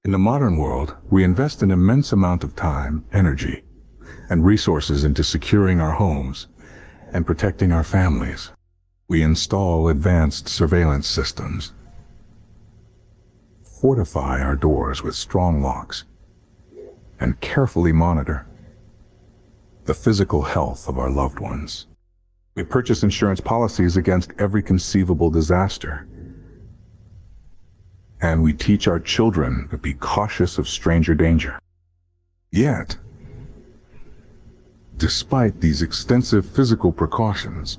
In the modern world, we invest an immense amount of time, energy, and resources into securing our homes and protecting our families. We install advanced surveillance systems, fortify our doors with strong locks, and carefully monitor the physical health of our loved ones. We purchase insurance policies against every conceivable disaster, and we teach our children to be cautious of stranger danger. Yet, despite these extensive physical precautions,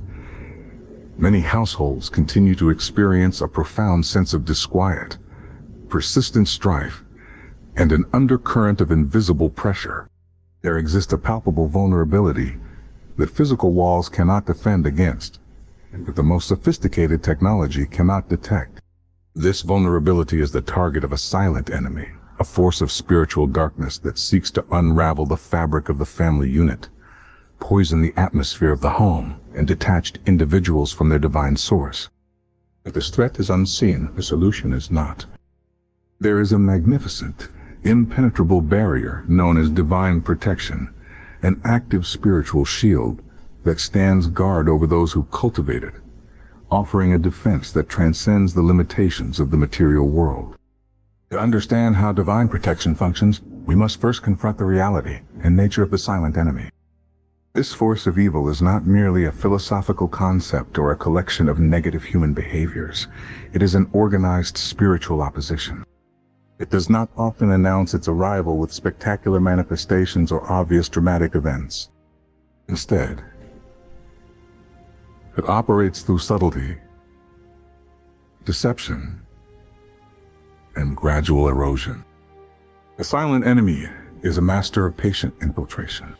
many households continue to experience a profound sense of disquiet, persistent strife, and an undercurrent of invisible pressure. There exists a palpable vulnerability that physical walls cannot defend against, and that the most sophisticated technology cannot detect. This vulnerability is the target of a silent enemy, a force of spiritual darkness that seeks to unravel the fabric of the family unit, poison the atmosphere of the home, and detach individuals from their divine source. If this threat is unseen, the solution is not. There is a magnificent, impenetrable barrier known as divine protection, an active spiritual shield that stands guard over those who cultivate it, offering a defense that transcends the limitations of the material world. To understand how divine protection functions, we must first confront the reality and nature of the silent enemy. This force of evil is not merely a philosophical concept or a collection of negative human behaviors. It is an organized spiritual opposition. It does not often announce its arrival with spectacular manifestations or obvious dramatic events. Instead, it operates through subtlety, deception, and gradual erosion. The silent enemy is a master of patient infiltration.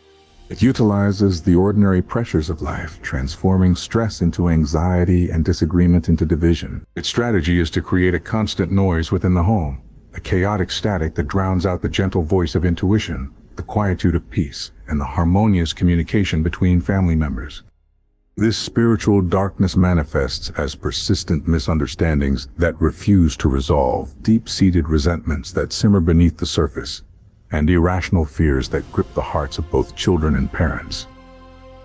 It utilizes the ordinary pressures of life, transforming stress into anxiety and disagreement into division. Its strategy is to create a constant noise within the home, a chaotic static that drowns out the gentle voice of intuition, the quietude of peace, and the harmonious communication between family members. This spiritual darkness manifests as persistent misunderstandings that refuse to resolve, deep-seated resentments that simmer beneath the surface, and irrational fears that grip the hearts of both children and parents.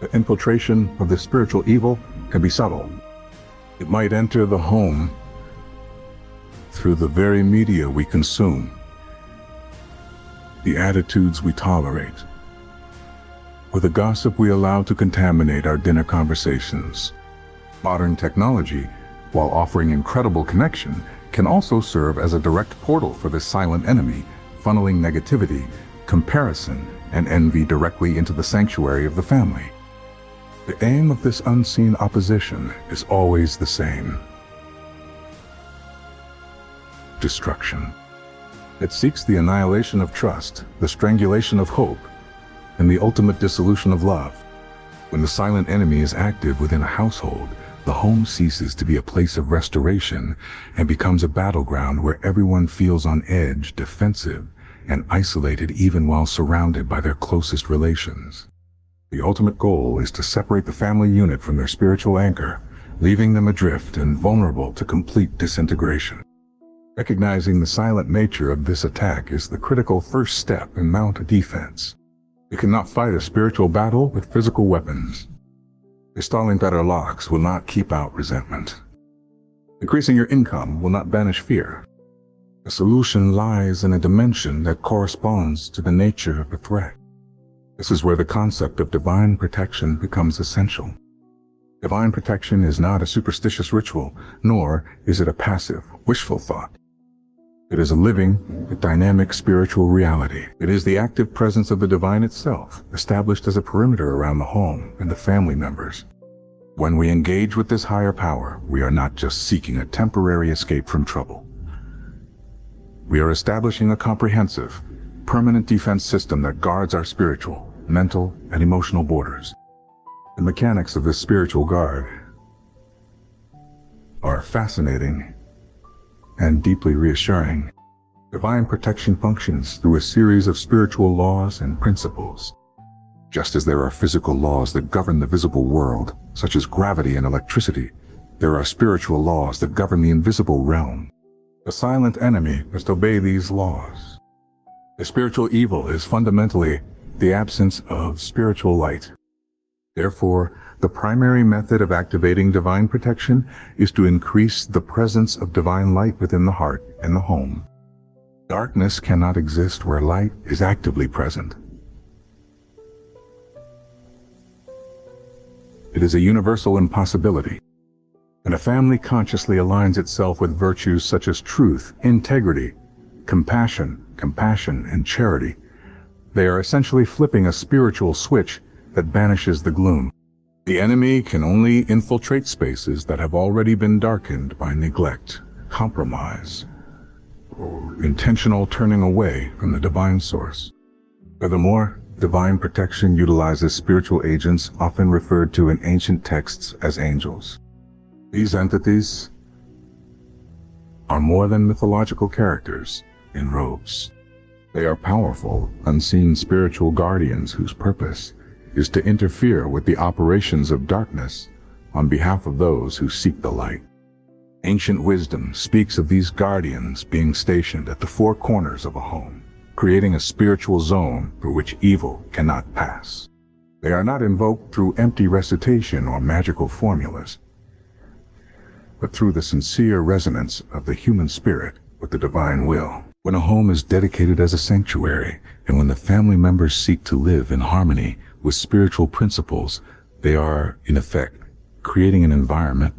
The infiltration of this spiritual evil can be subtle. It might enter the home through the very media we consume, the attitudes we tolerate, or the gossip we allow to contaminate our dinner conversations. Modern technology, while offering incredible connection, can also serve as a direct portal for this silent enemy, funneling negativity, comparison, and envy directly into the sanctuary of the family. The aim of this unseen opposition is always the same: destruction. It seeks the annihilation of trust, the strangulation of hope, and the ultimate dissolution of love. When the silent enemy is active within a household, the home ceases to be a place of restoration and becomes a battleground where everyone feels on edge, defensive, and isolated even while surrounded by their closest relations. The ultimate goal is to separate the family unit from their spiritual anchor, leaving them adrift and vulnerable to complete disintegration. Recognizing the silent nature of this attack is the critical first step in mount a defense. You cannot fight a spiritual battle with physical weapons. Installing better locks will not keep out resentment. Increasing your income will not banish fear. The solution lies in a dimension that corresponds to the nature of the threat. This is where the concept of divine protection becomes essential. Divine protection is not a superstitious ritual, nor is it a passive, wishful thought. It is a living, dynamic spiritual reality. It is the active presence of the divine itself, established as a perimeter around the home and the family members. When we engage with this higher power, we are not just seeking a temporary escape from trouble. We are establishing a comprehensive, permanent defense system that guards our spiritual, mental, and emotional borders. The mechanics of this spiritual guard are fascinating and deeply reassuring. Divine protection functions through a series of spiritual laws and principles. Just as there are physical laws that govern the visible world, such as gravity and electricity, there are spiritual laws that govern the invisible realm. The silent enemy must obey these laws. The spiritual evil is fundamentally the absence of spiritual light. Therefore, the primary method of activating divine protection is to increase the presence of divine light within the heart and the home. Darkness cannot exist where light is actively present. It is a universal impossibility. When a family consciously aligns itself with virtues such as truth, integrity, compassion, and charity, they are essentially flipping a spiritual switch that banishes the gloom. The enemy can only infiltrate spaces that have already been darkened by neglect, compromise, or intentional turning away from the divine source. Furthermore, divine protection utilizes spiritual agents often referred to in ancient texts as angels. These entities are more than mythological characters in robes. They are powerful, unseen spiritual guardians whose purpose is to interfere with the operations of darkness on behalf of those who seek the light. Ancient wisdom speaks of these guardians being stationed at the four corners of a home, creating a spiritual zone through which evil cannot pass. They are not invoked through empty recitation or magical formulas, but through the sincere resonance of the human spirit with the divine will. When a home is dedicated as a sanctuary, and when the family members seek to live in harmony with spiritual principles, they are, in effect, creating an environment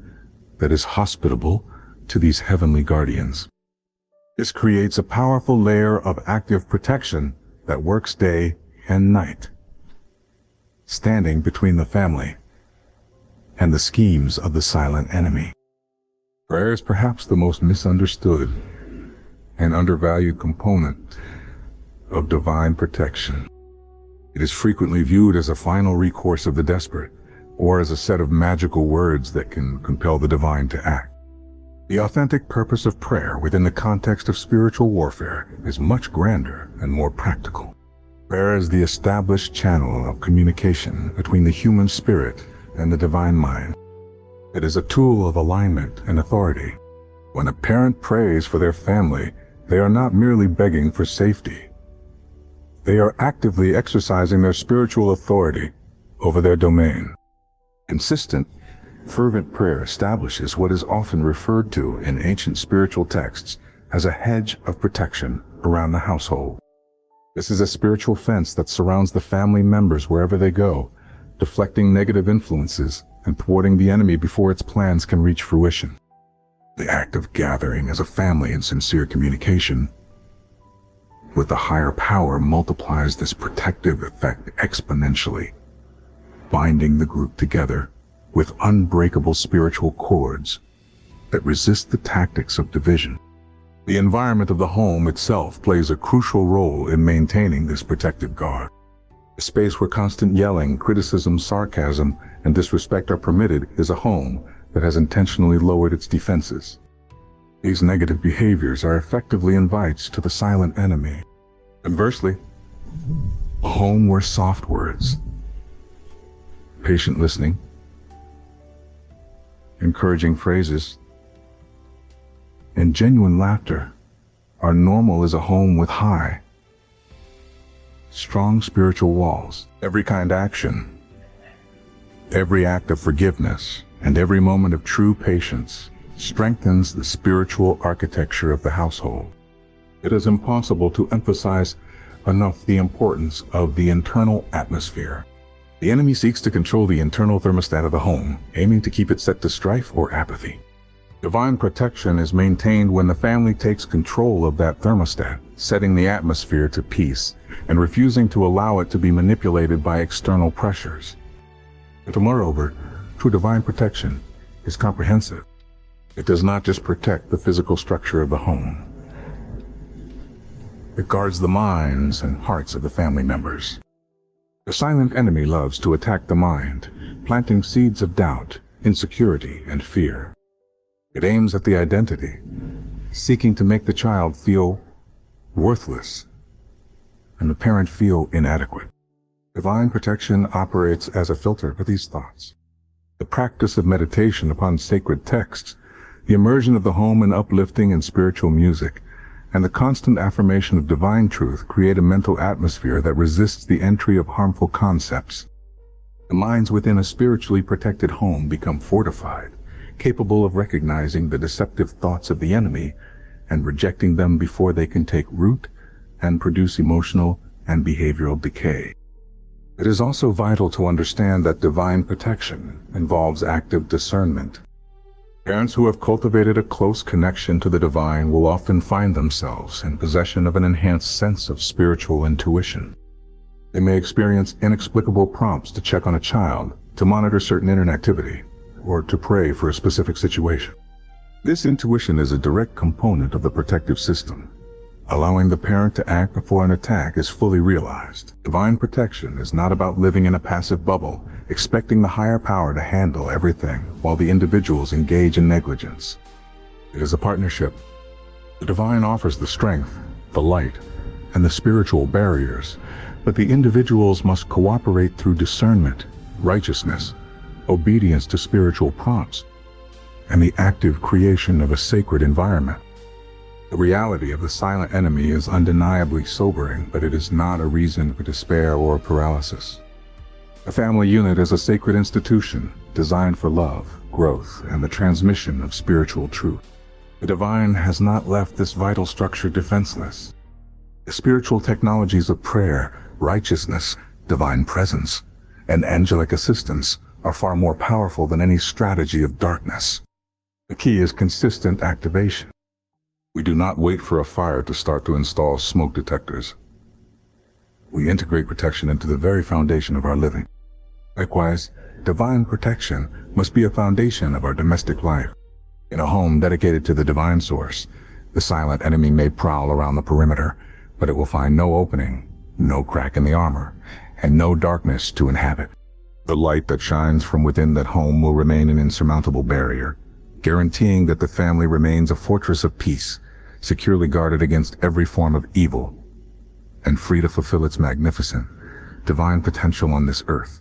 that is hospitable to these heavenly guardians. This creates a powerful layer of active protection that works day and night, standing between the family and the schemes of the silent enemy. Prayer is perhaps the most misunderstood and undervalued component of divine protection. It is frequently viewed as a final recourse of the desperate, or as a set of magical words that can compel the divine to act. The authentic purpose of prayer within the context of spiritual warfare is much grander and more practical. Prayer is the established channel of communication between the human spirit and the divine mind. It is a tool of alignment and authority. When a parent prays for their family, they are not merely begging for safety. They are actively exercising their spiritual authority over their domain. Consistent, fervent prayer establishes what is often referred to in ancient spiritual texts as a hedge of protection around the household. This is a spiritual fence that surrounds the family members wherever they go, deflecting negative influences and thwarting the enemy before its plans can reach fruition. The act of gathering as a family in sincere communication with the higher power multiplies this protective effect exponentially, binding the group together with unbreakable spiritual cords that resist the tactics of division. The environment of the home itself plays a crucial role in maintaining this protective guard. A space where constant yelling, criticism, sarcasm, and disrespect are permitted is a home that has intentionally lowered its defenses. These negative behaviors are effectively invites to the silent enemy. Conversely, a home where soft words, patient listening, encouraging phrases, and genuine laughter are normal is a home with high, strong spiritual walls. Every kind action, every act of forgiveness, and every moment of true patience strengthens the spiritual architecture of the household. It is impossible to emphasize enough the importance of the internal atmosphere. The enemy seeks to control the internal thermostat of the home, aiming to keep it set to strife or apathy. Divine protection is maintained when the family takes control of that thermostat, setting the atmosphere to peace and refusing to allow it to be manipulated by external pressures. But moreover, true divine protection is comprehensive. It does not just protect the physical structure of the home. It guards the minds and hearts of the family members. The silent enemy loves to attack the mind, planting seeds of doubt, insecurity, and fear. It aims at the identity, seeking to make the child feel worthless and the parent feel inadequate. Divine protection operates as a filter for these thoughts. The practice of meditation upon sacred texts The immersion of the home in uplifting and spiritual music, and the constant affirmation of divine truth create a mental atmosphere that resists the entry of harmful concepts. The minds within a spiritually protected home become fortified, capable of recognizing the deceptive thoughts of the enemy and rejecting them before they can take root and produce emotional and behavioral decay. It is also vital to understand that divine protection involves active discernment. Parents who have cultivated a close connection to the divine will often find themselves in possession of an enhanced sense of spiritual intuition. They may experience inexplicable prompts to check on a child, to monitor certain internet activity, or to pray for a specific situation. This intuition is a direct component of the protective system, allowing the parent to act before an attack is fully realized. Divine protection is not about living in a passive bubble, expecting the higher power to handle everything while the individuals engage in negligence. It is a partnership. The divine offers the strength, the light, and the spiritual barriers, but the individuals must cooperate through discernment, righteousness, obedience to spiritual prompts, and the active creation of a sacred environment. The reality of the silent enemy is undeniably sobering, but it is not a reason for despair or paralysis. A family unit is a sacred institution designed for love, growth, and the transmission of spiritual truth. The divine has not left this vital structure defenseless. The spiritual technologies of prayer, righteousness, divine presence, and angelic assistance are far more powerful than any strategy of darkness. The key is consistent activation. We do not wait for a fire to start to install smoke detectors. We integrate protection into the very foundation of our living. Likewise, divine protection must be a foundation of our domestic life. In a home dedicated to the divine source, the silent enemy may prowl around the perimeter, but it will find no opening, no crack in the armor, and no darkness to inhabit. The light that shines from within that home will remain an insurmountable barrier, guaranteeing that the family remains a fortress of peace, securely guarded against every form of evil, and free to fulfill its magnificent, divine potential on this earth.